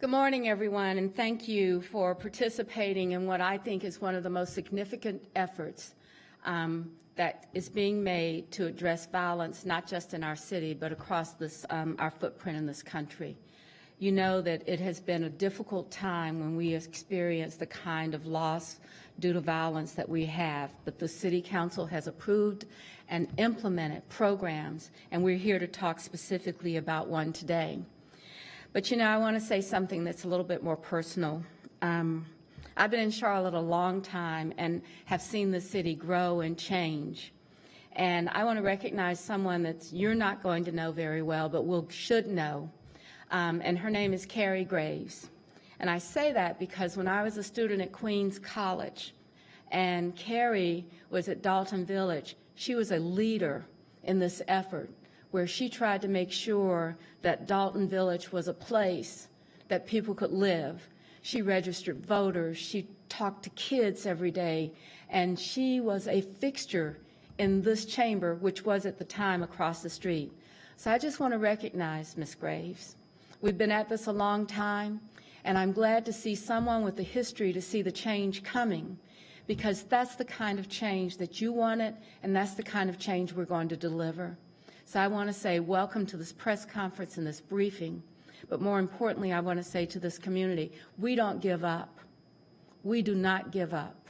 Good morning, everyone, and thank you for participating in what I think is one of the most significant efforts that is being made to address violence, not just in our city, but across this, our footprint in this country. You know that it has been a difficult time when we experience the kind of loss due to violence that we have, but the City Council has approved and implemented programs, and we're here to talk specifically about one today. But, you know, I want to say something that's a little bit more personal. I've been in Charlotte a long time and have seen the city grow and change. And I want to recognize someone that you're not going to know very well, but should know. And her name is Carrie Graves. And I say that because when I was a student at Queens College and Carrie was at Dalton Village, she was a leader in this effort, where she tried to make sure that Dalton Village was a place that people could live. She registered voters, she talked to kids every day, and she was a fixture in this chamber, which was at the time across the street. So I just want to recognize Ms. Graves. We've been at this a long time, and I'm glad to see someone with the history to see the change coming, because that's the kind of change that you wanted, and that's the kind of change we're going to deliver. So I want to say welcome to this press conference and this briefing, but more importantly, I want to say to this community, we don't give up. We do not give up,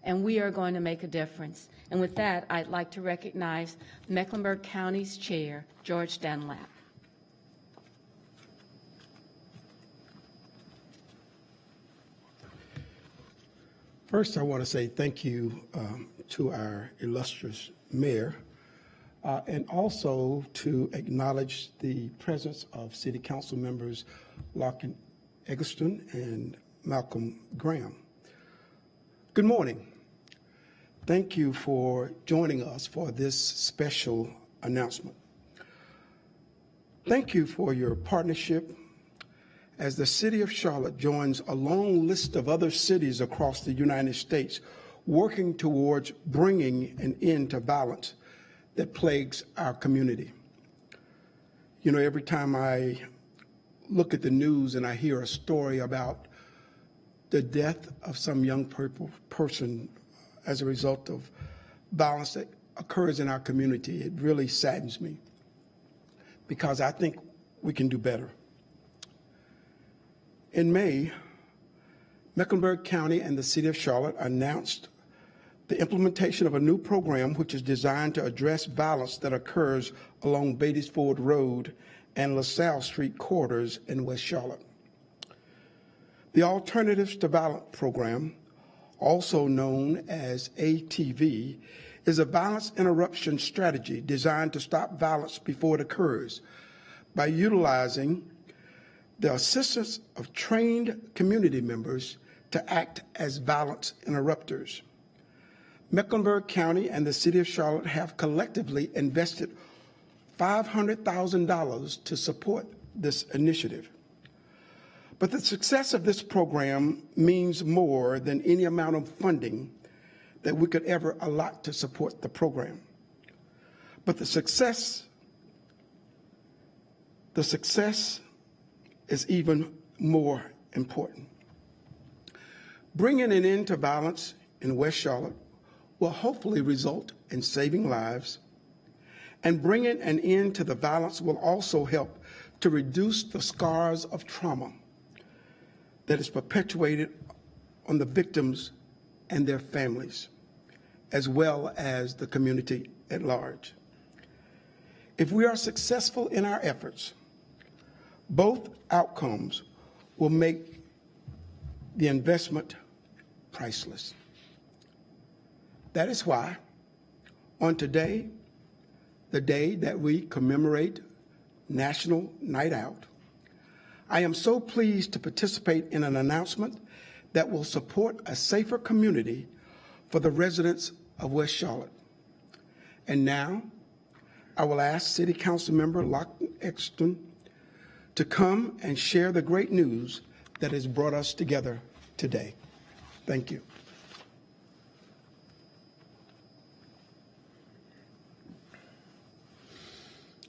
and we are going to make a difference. And with that, I'd like to recognize Mecklenburg County's Chair, George Dunlap. First, I want to say thank you to our illustrious mayor, and also to acknowledge the presence of City Council members Larkin Eggleston and Malcolm Graham. Good morning. Thank you for joining us for this special announcement. Thank you for your partnership as the City of Charlotte joins a long list of other cities across the United States working towards bringing an end to violence that plagues our community. You know, every time I look at the news and I hear a story about the death of some young person as a result of violence that occurs in our community, it really saddens me, because I think we can do better. In May, Mecklenburg County and the City of Charlotte announced the implementation of a new program which is designed to address violence that occurs along Beatties Ford Road and LaSalle Street corridors in West Charlotte. The Alternatives to Violence program, also known as ATV, is a violence interruption strategy designed to stop violence before it occurs by utilizing the assistance of trained community members to act as violence interrupters. Mecklenburg County and the City of Charlotte have collectively invested $500,000 to support this initiative. But the success of this program means more than any amount of funding that we could ever allot to support the program. But the success is even more important. Bringing an end to violence in West Charlotte will hopefully result in saving lives, and bringing an end to the violence will also help to reduce the scars of trauma that is perpetuated on the victims and their families, as well as the community at large. If we are successful in our efforts, both outcomes will make the investment priceless. That is why, on today, the day that we commemorate National Night Out, I am so pleased to participate in an announcement that will support a safer community for the residents of West Charlotte. And now, I will ask City Council Member Larkin Eggleston to come and share the great news that has brought us together today. Thank you.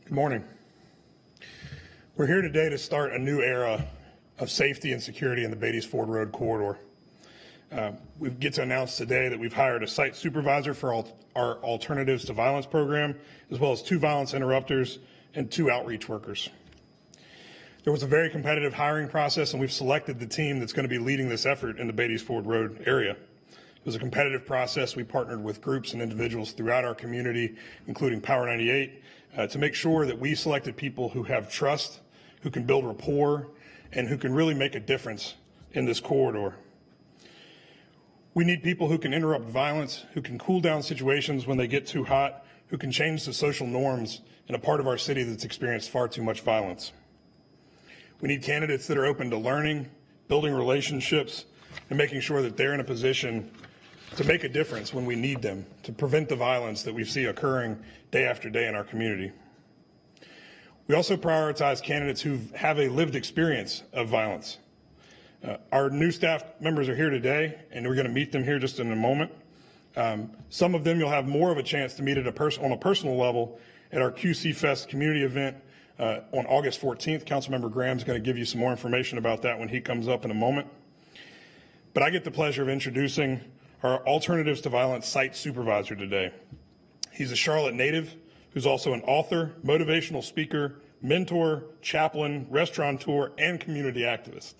Good morning. We're here today to start a new era of safety and security in the Beatties Ford Road corridor. We get to announce today that we've hired a site supervisor for our Alternatives to Violence program, as well as 2 violence interrupters and 2 outreach workers. There was a very competitive hiring process, and we've selected the team that's going to be leading this effort in the Beatties Ford Road area. It was a competitive process. We partnered with groups and individuals throughout our community, including Power 98, to make sure that we selected people who have trust, who can build rapport, and who can really make a difference in this corridor. We need people who can interrupt violence, who can cool down situations when they get too hot, who can change the social norms in a part of our city that's experienced far too much violence. We need candidates that are open to learning, building relationships, and making sure that they're in a position to make a difference when we need them, to prevent the violence that we see occurring day after day in our community. We also prioritize candidates who have a lived experience of violence. Our new staff members are here today, and we're going to meet them here just in a moment. Some of them you'll have more of a chance to meet on a personal level at our QC Fest community event on August 14th. Councilmember Graham's going to give you some more information about that when he comes up in a moment. But I get the pleasure of introducing our Alternatives to Violence site supervisor today. He's a Charlotte native who's also an author, motivational speaker, mentor, chaplain, restaurateur, and community activist.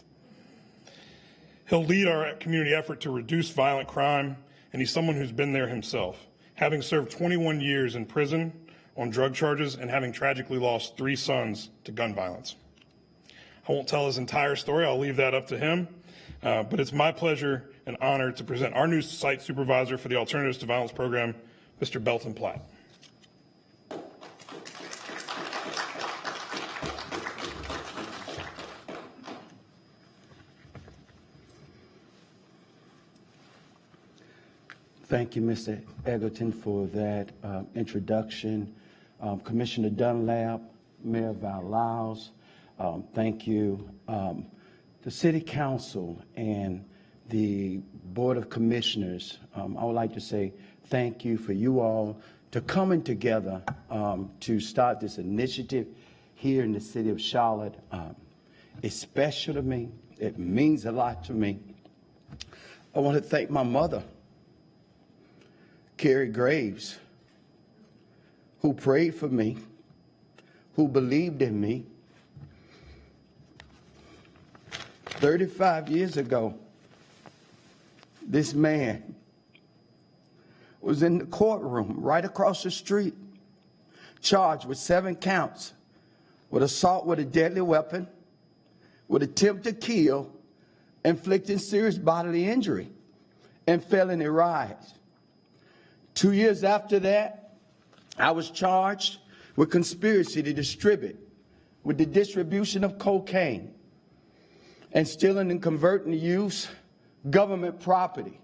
He'll lead our community effort to reduce violent crime, and he's someone who's been there himself, having served 21 years in prison on drug charges and having tragically lost 3 sons to gun violence. I won't tell his entire story. I'll leave that up to him. But it's my pleasure and honor to present our new site supervisor for the Alternatives to Violence program, Mr. Belton Platt. Thank you, Mr. Egerton, for that introduction. Commissioner Dunlap, Mayor Val-Lyles, thank you. The City Council and the Board of Commissioners, I would like to say thank you for you all to coming together to start this initiative here in the city of Charlotte. It's special to me. It means a lot to me. I want to thank my mother, Carrie Graves, who prayed for me, who believed in me. 35 years ago, this man was in the courtroom right across the street, charged with 7 counts, with assault with a deadly weapon, with attempt to kill, inflicting serious bodily injury, and felony riots. 2 years after that, I was charged with conspiracy to distribute, with the distribution of cocaine, and stealing and converting to use government property.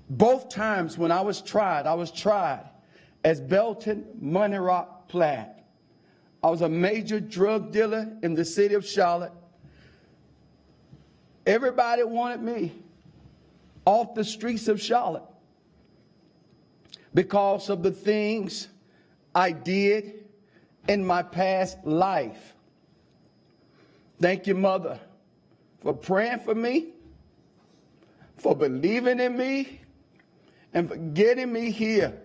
Both times when I was tried as Belton Money Rock Platt. I was a major drug dealer in the city of Charlotte. Everybody wanted me off the streets of Charlotte because of the things I did in my past life. Thank you, Mother, for praying for me, for believing in me, and for getting me here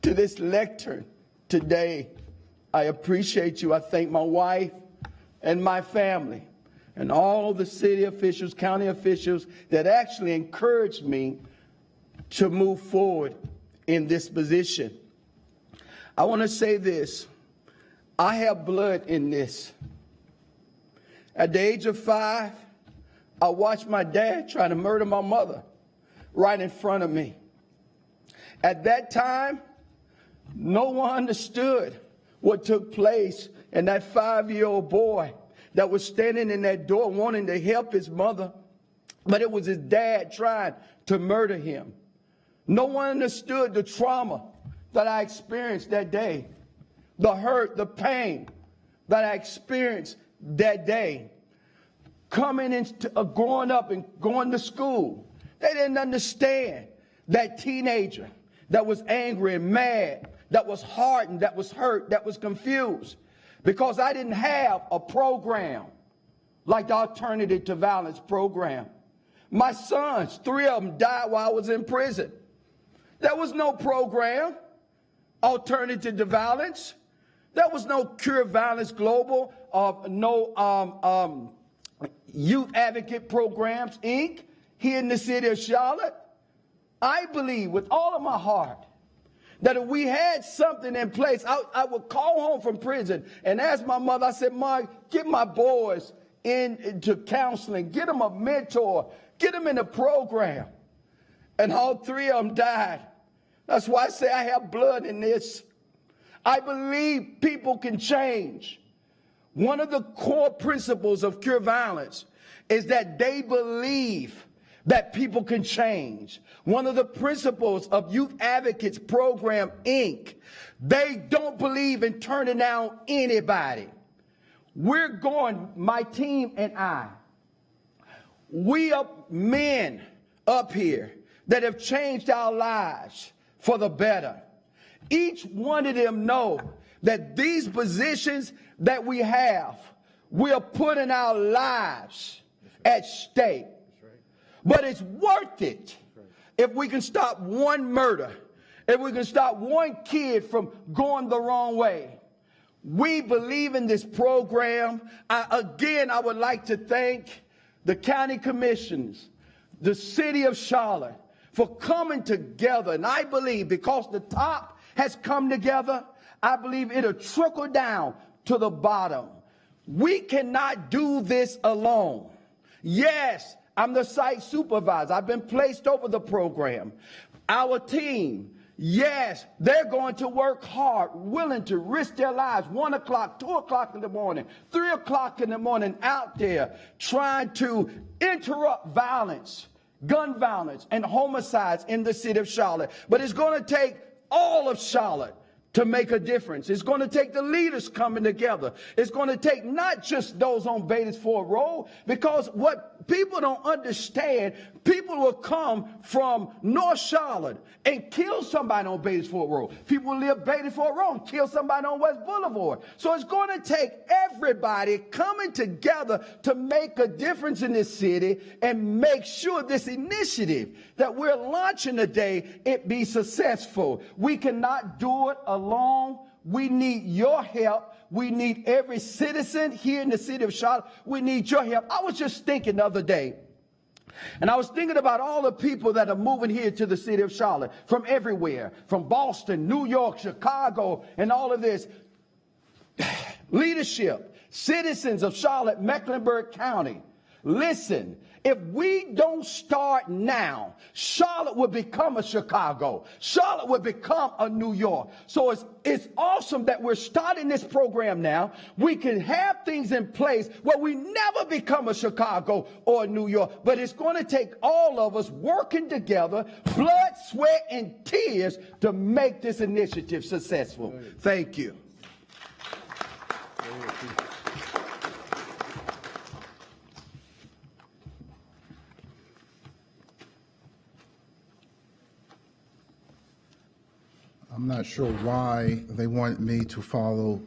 to this lectern today. I appreciate you. I thank my wife and my family and all the city officials, county officials that actually encouraged me to move forward in this position. I want to say this. I have blood in this. At the age of 5, I watched my dad try to murder my mother right in front of me. At that time, no one understood what took place in that 5-year-old boy that was standing in that door wanting to help his mother, but it was his dad trying to murder him. No one understood the trauma that I experienced that day, the hurt, the pain that I experienced that day. Coming into growing up and going to school, they didn't understand that teenager that was angry and mad, that was hardened, that was hurt, that was confused, because I didn't have a program like the Alternative to Violence program. My sons, 3 of them died while I was in prison. There was no program, Alternative to Violence. There was no Cure Violence Global, no Youth Advocate Programs, Inc., here in the city of Charlotte. I believe with all of my heart that if we had something in place, I would call home from prison and ask my mother, I said, Ma, get my boys into counseling, get them a mentor, get them in a program. And all 3 of them died. That's why I say I have blood in this. I believe people can change. One of the core principles of Cure Violence is that they believe that people can change. One of the principles of Youth Advocates Program, Inc., they don't believe in turning down anybody. We're going, my team and I, we are men up here that have changed our lives for the better. Each one of them know that these positions that we have, we are putting our lives at stake. But it's worth it if we can stop one murder, if we can stop one kid from going the wrong way. We believe in this program. I would like to thank the county commissioners, the city of Charlotte, for coming together. And I believe because the top has come together, I believe it'll trickle down to the bottom. We cannot do this alone. Yes, I'm the site supervisor. I've been placed over the program. Our team, yes, they're going to work hard, willing to risk their lives, 1 o'clock, 2 o'clock in the morning, 3 o'clock in the morning, out there trying to interrupt violence, gun violence, and homicides in the city of Charlotte. But it's going to take all of Charlotte to make a difference. It's going to take the leaders coming together. It's going to take not just those on Beatties Ford Road, because what people don't understand, people will come from North Charlotte and kill somebody on Beatties Ford Road. People will live Beatties Ford Road and kill somebody on West Boulevard. So it's going to take everybody coming together to make a difference in this city and make sure this initiative that we're launching today, it be successful. We cannot do it alone. We need your help. We need every citizen here in the city of Charlotte. We need your help. I was just thinking the other day, and I was thinking about all the people that are moving here to the city of Charlotte from everywhere, from Boston, New York, Chicago, and all of this. Leadership, citizens of Charlotte, Mecklenburg County, listen. If we don't start now, Charlotte will become a Chicago. Charlotte will become a New York. So it's awesome that we're starting this program now. We can have things in place where we never become a Chicago or a New York. But it's going to take all of us working together, blood, sweat, and tears to make this initiative successful. Thank you. I'm not sure why they want me to follow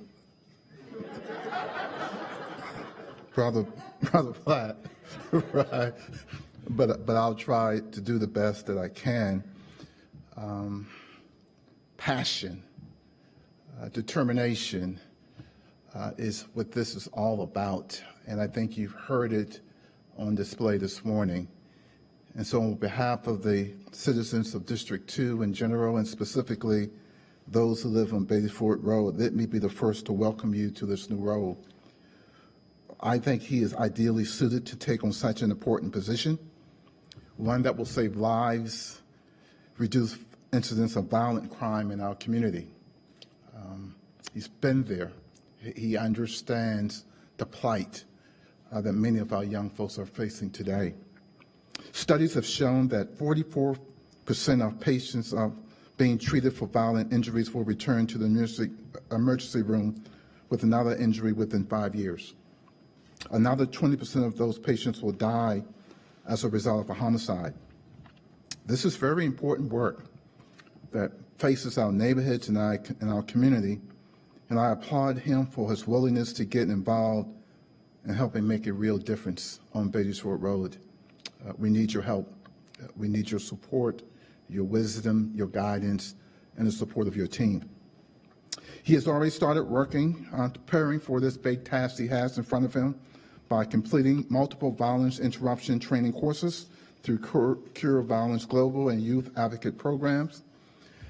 Brother Platt, right? But I'll try to do the best that I can. Passion, determination is what this is all about, and I think you've heard it on display this morning. And so on behalf of the citizens of District 2 in general, and specifically those who live on Beatties Ford Road, let me be the first to welcome you to this new role. I think he is ideally suited to take on such an important position, one that will save lives, reduce incidents of violent crime in our community. He's been there. He understands the plight that many of our young folks are facing today. Studies have shown that 44% of patients being treated for violent injuries will return to the emergency room with another injury within 5 years. Another 20% of those patients will die as a result of a homicide. This is very important work that faces our neighborhoods and our community, and I applaud him for his willingness to get involved and helping make a real difference on Beatties Ford Road. We need your help. We need your support, your wisdom, your guidance, and the support of your team. He has already started working on preparing for this big task he has in front of him by completing multiple violence interruption training courses through Cure Violence Global and Youth Advocate programs.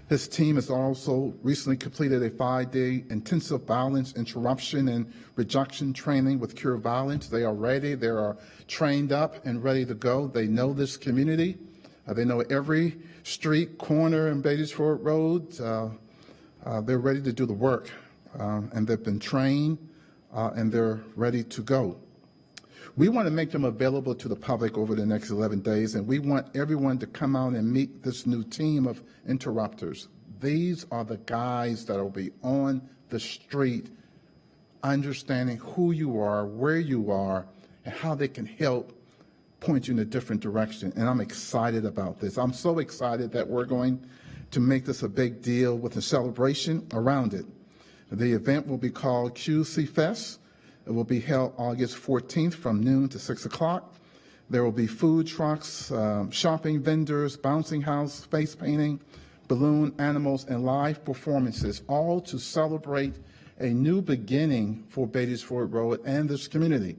His team has also recently completed a 5-day intensive violence interruption and reduction training with Cure Violence. They are ready. They are trained up and ready to go. They know this community. They know every street, corner in Beatties Ford Road. They're ready to do the work, and they've been trained, and they're ready to go. We want to make them available to the public over the next 11 days, and we want everyone to come out and meet this new team of interrupters. These are the guys that will be on the street, understanding who you are, where you are, and how they can help point you in a different direction. And I'm excited about this. I'm so excited that we're going to make this a big deal with a celebration around it. The event will be called QC Fest. It will be held August 14th from noon to 6 o'clock. There will be food trucks, shopping vendors, bouncing house, face painting, balloon animals, and live performances, all to celebrate a new beginning for Beatties Ford Road and this community.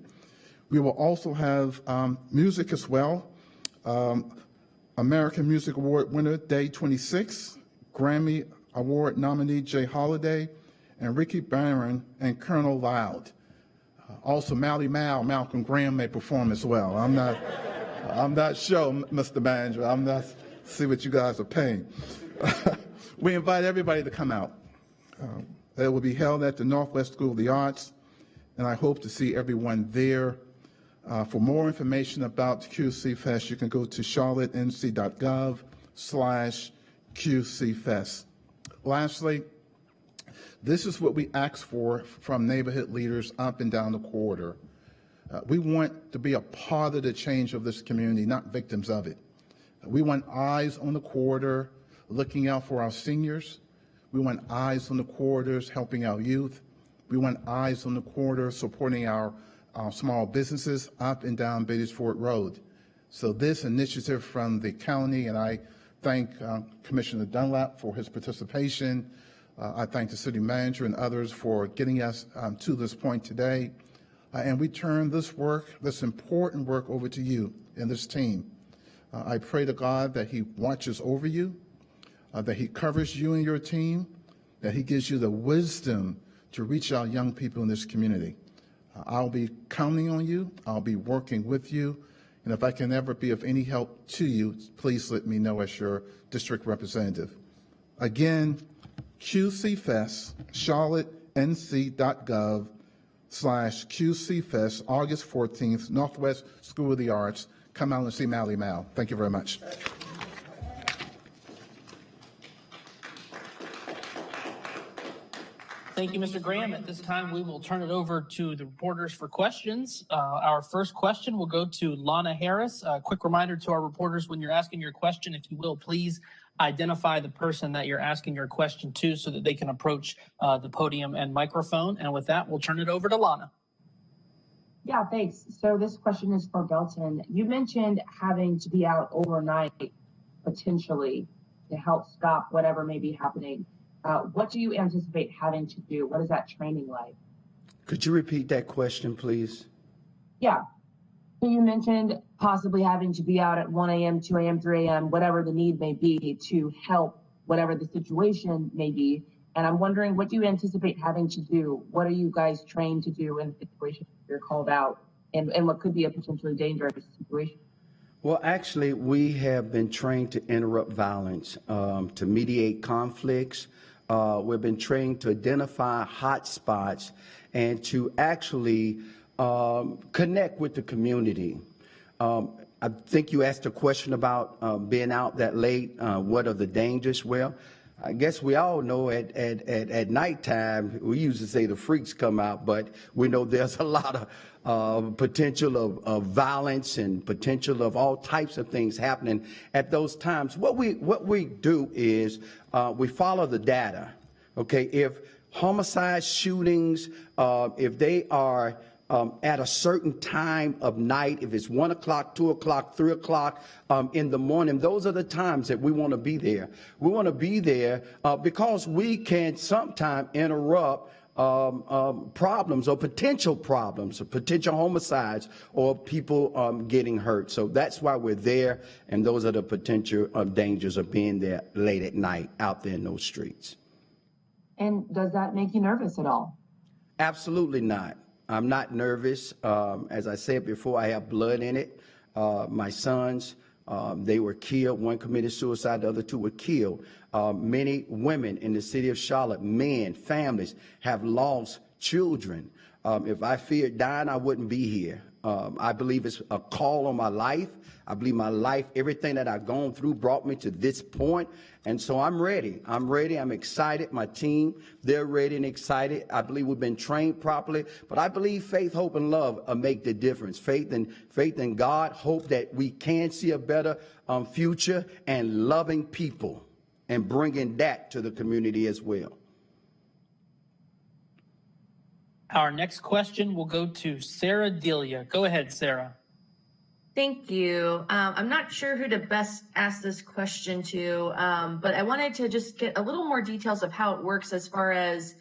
We will also have music as well. American Music Award winner Day 26, Grammy Award nominee Jay Holiday, and Ricky Barron and Colonel Loud. Also, Mally Mal, Malcolm Graham may perform as well. I'm not sure, Mr. Manager. I'm not see what you guys are paying. We invite everybody to come out. It will be held at the Northwest School of the Arts, and I hope to see everyone there. For more information about QC Fest, you can go to charlottenc.gov/QC Fest. Lastly, this is what we ask for from neighborhood leaders up and down the corridor. We want to be a part of the change of this community, not victims of it. We want eyes on the corridor looking out for our seniors. We want eyes on the corridors helping our youth. We want eyes on the corridor supporting our small businesses up and down Beatties Ford Road. So this initiative from the county, and I thank Commissioner Dunlap for his participation. I thank the city manager and others for getting us to this point today. And we turn this work, this important work, over to you and this team. I pray to God that he watches over you, that he covers you and your team, that he gives you the wisdom to reach out young people in this community. I'll be counting on you. I'll be working with you. And if I can ever be of any help to you, please let me know as your district representative. Again, QC Fest, charlottenc.gov/QC Fest, August 14th, Northwest School of the Arts. Come out and see Mally Mal. Thank you very much. Thank you, Mr. Graham. At this time, we will turn it over to the reporters for questions. Our first question will go to Lana Harris. A quick reminder to our reporters, when you're asking your question, if you will, please identify the person that you're asking your question to so that they can approach the podium and microphone. And with that, we'll turn it over to Lana. Yeah, thanks. So this question is for Belton. You mentioned having to be out overnight, potentially, to help stop whatever may be happening. What do you anticipate having to do? What is that training like? Could you repeat that question, please? Yeah. So you mentioned possibly having to be out at 1 a.m., 2 a.m., 3 a.m., whatever the need may be to help whatever the situation may be. And I'm wondering, what do you anticipate having to do? What are you guys trained to do in situations you're called out and what could be a potentially dangerous situation? Well, actually, we have been trained to interrupt violence, to mediate conflicts. We've been trained to identify hot spots and to actually connect with the community. I think you asked a question about being out that late. What are the dangers? Well, I guess we all know at nighttime, we usually say the freaks come out, but we know there's a lot of potential of violence and potential of all types of things happening at those times. What we do is we follow the data. Okay, if homicide shootings, if they are at a certain time of night, if it's 1 o'clock, 2 o'clock, 3 o'clock in the morning, those are the times that we want to be there. We want to be there because we can sometimes interrupt problems or potential homicides or people getting hurt. So that's why we're there, and those are the potential dangers of being there late at night out there in those streets. And does that make you nervous at all? Absolutely not. I'm not nervous. As I said before, I have blood in it. My sons, they were killed. One committed suicide, the other two were killed. Many women in the city of Charlotte, men, families, have lost children. If I feared dying, I wouldn't be here. I believe it's a call on my life. I believe my life, everything that I've gone through brought me to this point. And so I'm ready. I'm excited. My team, they're ready and excited. I believe we've been trained properly. But I believe faith, hope, and love make the difference. Faith in God, hope that we can see a better future, and loving people and bringing that to the community as well. Our next question will go to Sarah Delia. Go ahead, Sarah. Thank you. I'm not sure who to best ask this question to, but I wanted to just get a little more details of how it works as far as,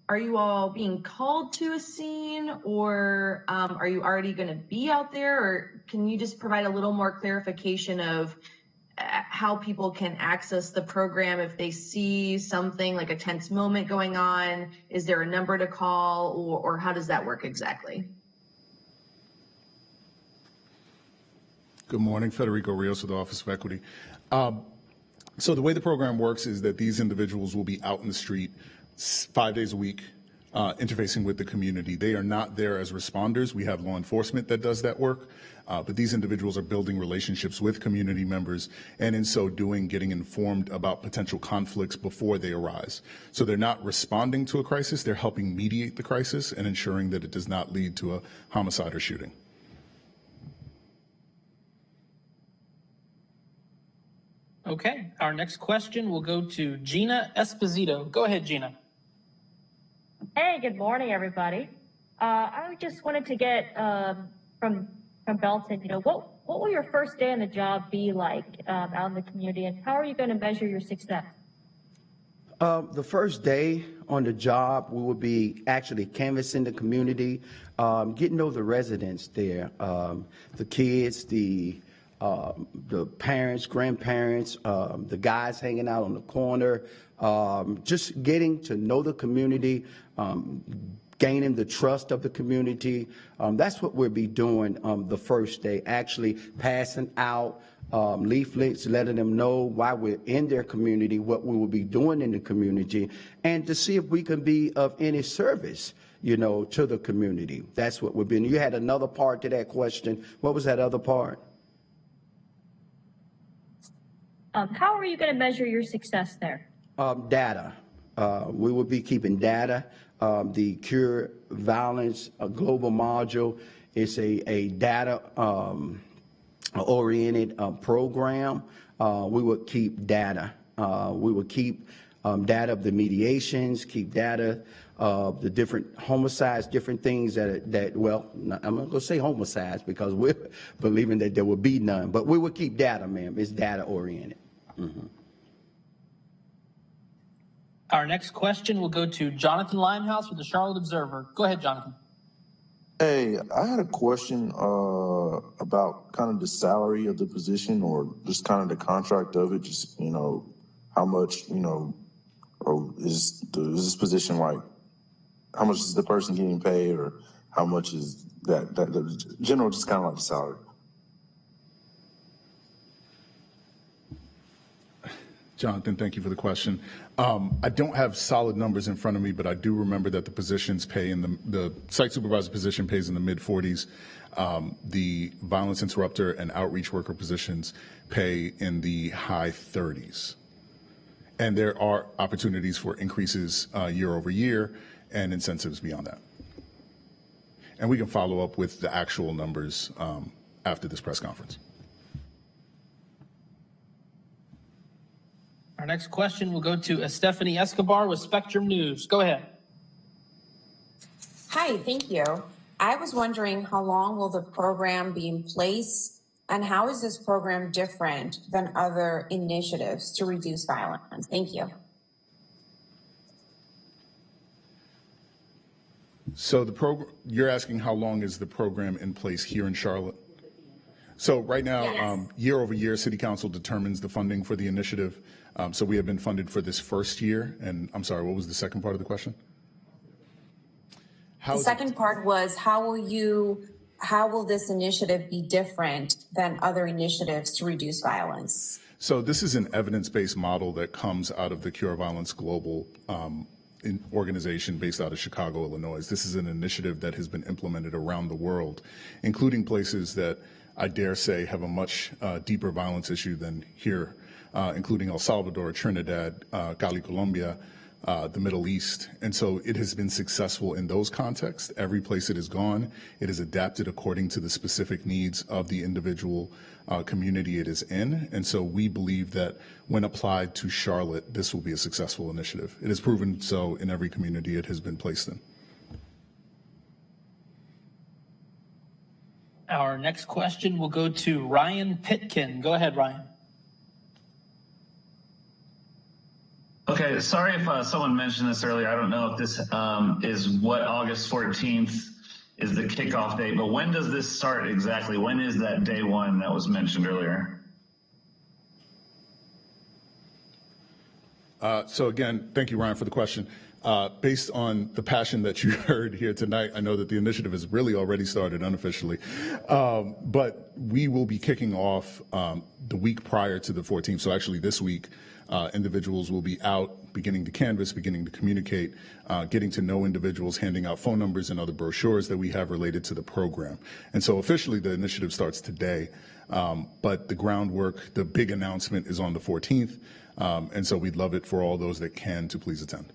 are you all being called to a scene, or are you already going to be out there? Or can you just provide a little more clarification of how people can access the program if they see something like a tense moment going on? Is there a number to call, or how does that work exactly? Good morning, Federico Rios with the Office of Equity. So the way the program works is that these individuals will be out in the street 5 days a week, interfacing with the community. They are not there as responders. We have law enforcement that does that work, but these individuals are building relationships with community members, and in so doing, getting informed about potential conflicts before they arise. So they're not responding to a crisis, they're helping mediate the crisis and ensuring that it does not lead to a homicide or shooting. Okay, our next question will go to Gina Esposito. Go ahead, Gina. Hey, good morning, everybody. I just wanted to get from Belton, what will your first day on the job be like out in the community, and how are you going to measure your success? The first day on the job, we will be actually canvassing the community, getting to know the residents there, the kids, the parents, grandparents, the guys hanging out on the corner, just getting to know the community, gaining the trust of the community. That's what we'll be doing the first day, actually passing out leaflets, letting them know why we're in their community, what we will be doing in the community, and to see if we can be of any service, to the community. That's what we've been. You had another part to that question. What was that other part? How are you going to measure your success there? Data. We will be keeping data. The Cure Violence Global Module is a data oriented program. We will keep data. We will keep data of the mediations, keep data of the different homicides, different things that well, I'm not going to say homicides because we're believing that there will be none, but we will keep data, ma'am. It's data oriented. Mm-hmm. Our next question will go to Jonathan Limehouse with the Charlotte Observer. Go ahead, Jonathan. Hey, I had a question about kind of the salary of the position, or just kind of the contract of it. Just, how much, or is this position like, how much is the person getting paid, or how much is that the general, just kind of like the salary? Jonathan, thank you for the question. I don't have solid numbers in front of me, but I do remember that the positions pay the site supervisor position pays in the mid 40s. The violence interrupter and outreach worker positions pay in the high 30s. And there are opportunities for increases year over year and incentives beyond that. And we can follow up with the actual numbers after this press conference. Our next question will go to Stephanie Escobar with Spectrum News. Go ahead. Hi, thank you. I was wondering how long will the program be in place, and how is this program different than other initiatives to reduce violence? Thank you. So the program, you're asking how long is the program in place here in Charlotte? So right now, Yes. year over year, City Council determines the funding for the initiative. So we have been funded for this first year. And I'm sorry, what was the second part of the question? The second part was how will this initiative be different than other initiatives to reduce violence? So this is an evidence-based model that comes out of the Cure Violence Global organization based out of Chicago, Illinois. This is an initiative that has been implemented around the world, including places that I dare say have a much deeper violence issue than here, including El Salvador, Trinidad, Cali, Colombia, the Middle East. And so it has been successful in those contexts. Every place it has gone, it is adapted according to the specific needs of the individual community it is in. And so we believe that when applied to Charlotte, this will be a successful initiative. It has proven so in every community it has been placed in. Our next question will go to Ryan Pitkin. Go ahead, Ryan. Okay, sorry if someone mentioned this earlier. I don't know if this is what August 14th is the kickoff date, but when does this start exactly? When is that day one that was mentioned earlier? So again, thank you, Ryan, for the question. Based on the passion that you heard here tonight, I know that the initiative has really already started unofficially, but we will be kicking off the week prior to the 14th. So actually this week, individuals will be out, beginning to canvass, beginning to communicate, getting to know individuals, handing out phone numbers and other brochures that we have related to the program. And so officially the initiative starts today, but the groundwork, the big announcement is on the 14th. And so we'd love it for all those that can to please attend.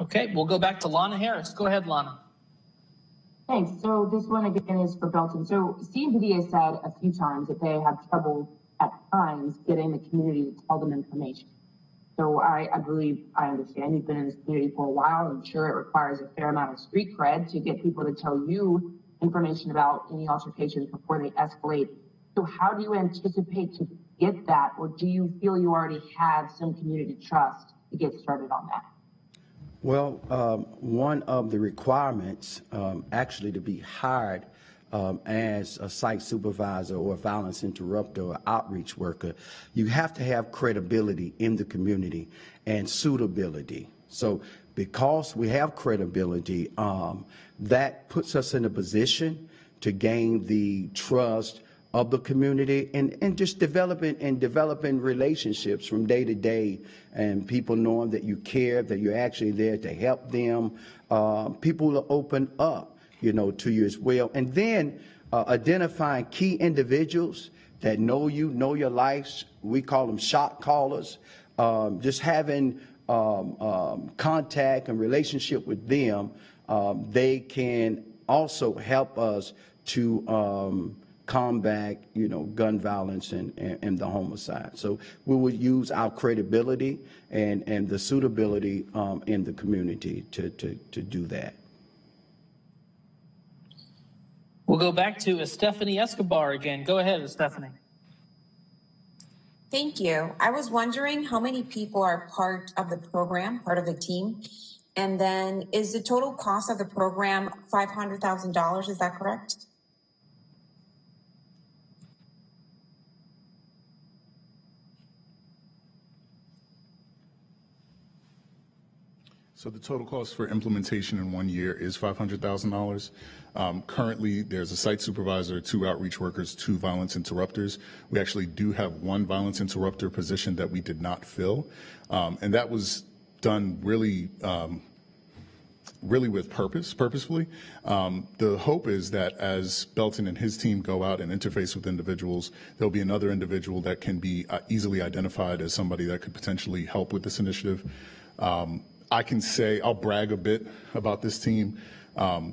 Okay, we'll go back to Lana Harris. Go ahead, Lana. Thanks. So this one again is for Belton. So CMPD has said a few times that they have trouble at times getting the community to tell them information. So I believe, I understand you've been in this community for a while. I'm sure it requires a fair amount of street cred to get people to tell you information about any altercations before they escalate. So how do you anticipate to get that, or do you feel you already have some community trust to get started on that? Well, one of the requirements actually to be hired as a site supervisor or a violence interrupter or outreach worker, you have to have credibility in the community and suitability. So because we have credibility, that puts us in a position to gain the trust of the community and just developing relationships from day to day, and people knowing that you care, that you're actually there to help them. People will open up, to you as well. And then identifying key individuals that know you, know your life. We call them shot callers. Just having contact and relationship with them, they can also help us to combat, gun violence and the homicide. So we would use our credibility and the suitability in the community to do that. We'll go back to Stephanie Escobar again. Go ahead, Stephanie. Thank you. I was wondering how many people are part of the program, part of the team, and then is the total cost of the program $500,000? Is that correct? So the total cost for implementation in 1 year is $500,000. Currently, there's a site supervisor, 2 outreach workers, 2 violence interrupters. We actually do have 1 violence interrupter position that we did not fill, and that was done really with purposefully. The hope is that as Belton and his team go out and interface with individuals, there'll be another individual that can be easily identified as somebody that could potentially help with this initiative. I can say, I'll brag a bit about this team.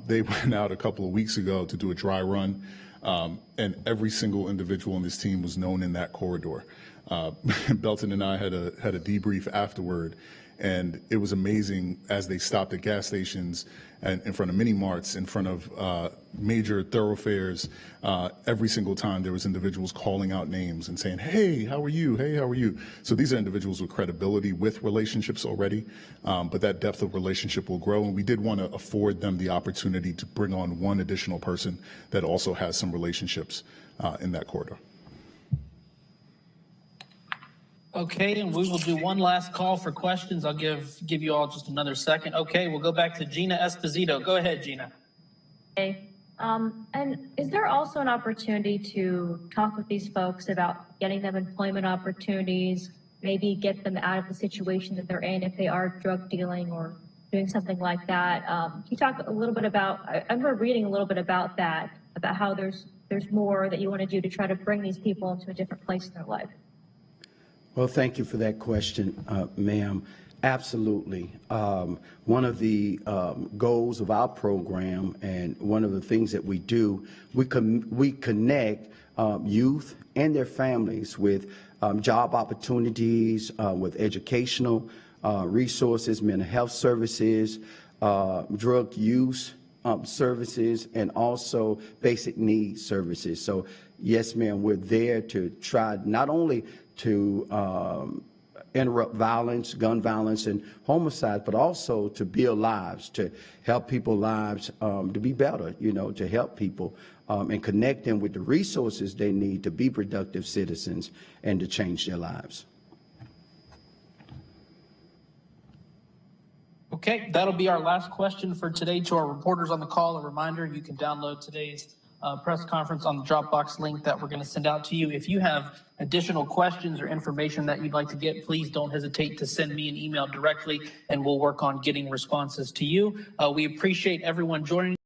They went out a couple of weeks ago to do a dry run, and every single individual on this team was known in that corridor. Belton and I had a debrief afterward, And it was amazing as they stopped at gas stations and in front of mini marts, in front of major thoroughfares. Every single time there was individuals calling out names and saying, hey, how are you? Hey, how are you? So these are individuals with credibility, with relationships already, but that depth of relationship will grow. And we did want to afford them the opportunity to bring on one additional person that also has some relationships in that corridor. Okay, and we will do one last call for questions. I'll give you all just another second. Okay, we'll go back to Gina Esposito. Go ahead, Gina. Okay. And is there also an opportunity to talk with these folks about getting them employment opportunities, maybe get them out of the situation that they're in if they are drug dealing or doing something like that? Can you talk a little bit about, I remember reading a little bit about that, about how there's more that you want to do to try to bring these people into a different place in their life? Well, thank you for that question, ma'am. Absolutely. One of the goals of our program and one of the things that we do, we connect youth and their families with job opportunities, with educational resources, mental health services, drug use services, and also basic needs services. So, yes, ma'am, we're there to try not only to interrupt violence, gun violence, and homicide, but also to build lives, to help people's lives to be better, to help people and connect them with the resources they need to be productive citizens and to change their lives. Okay, that'll be our last question for today. To our reporters on the call, a reminder, you can download today's press conference on the Dropbox link that we're going to send out to you. If you have additional questions or information that you'd like to get, please don't hesitate to send me an email directly, and we'll work on getting responses to you. We appreciate everyone joining.